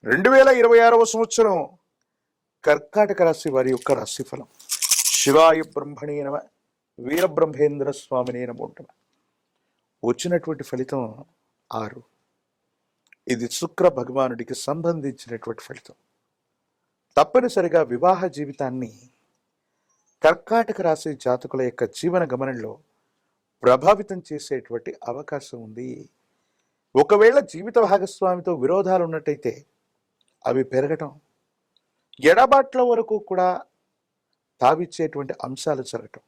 2026వ సంవత్సరం కర్కాటక రాశి వారి యొక్క రాశిఫలం. శివాయ బ్రహ్మణే నమ, వీరబ్రహ్మేంద్ర స్వామినే నమో నమః. వచ్చినటువంటి ఫలితం 6. ఇది శుక్ర భగవానుడికి సంబంధించినటువంటి ఫలితం. తప్పనిసరిగా వివాహ జీవితాన్ని కర్కాటక రాశి జాతకుల యొక్క జీవన గమనంలో ప్రభావితం చేసేటువంటి అవకాశం ఉంది. ఒకవేళ జీవిత భాగస్వామితో విరోధాలు ఉన్నట్టయితే అవి పెరగటం, ఎడబాట్ల వరకు కూడా తావిచ్చేటువంటి అంశాలు జరగటం,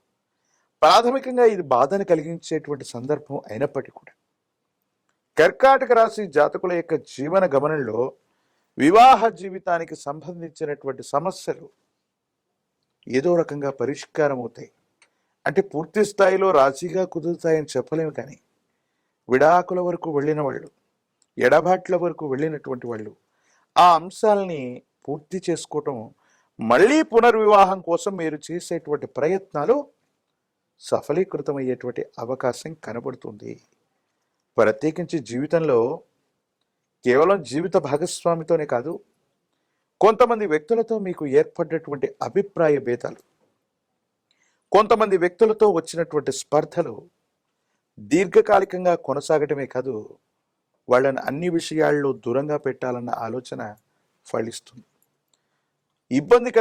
ప్రాథమికంగా ఇది బాధను కలిగించేటువంటి సందర్భం అయినప్పటికీ కూడా కర్కాటక రాశి జాతకుల యొక్క జీవన గమనంలో వివాహ జీవితానికి సంబంధించినటువంటి సమస్యలు ఏదో రకంగా పరిష్కారం అవుతాయి. అంటే పూర్తి స్థాయిలో రాజీగా కుదురుతాయని చెప్పలేము, కానీ విడాకుల వరకు వెళ్ళిన వాళ్ళు, ఎడబాట్ల వరకు వెళ్ళినటువంటి వాళ్ళు ఆ అంశాలని పూర్తి చేసుకోవటం, మళ్ళీ పునర్వివాహం కోసం మీరు చేసేటువంటి ప్రయత్నాలు సఫలీకృతమయ్యేటువంటి అవకాశం కనబడుతుంది. ప్రత్యేకించి జీవితంలో కేవలం జీవిత భాగస్వామితోనే కాదు, కొంతమంది వ్యక్తులతో మీకు ఏర్పడినటువంటి అభిప్రాయ భేదాలు, కొంతమంది వ్యక్తులతో వచ్చినటువంటి స్పర్ధలు దీర్ఘకాలికంగా కొనసాగటమే కాదు, వాళ్ళని అన్ని విషయాల్లో దూరంగా పెట్టాలన్న ఆలోచన ఫలిస్తుంది. ఇబ్బంది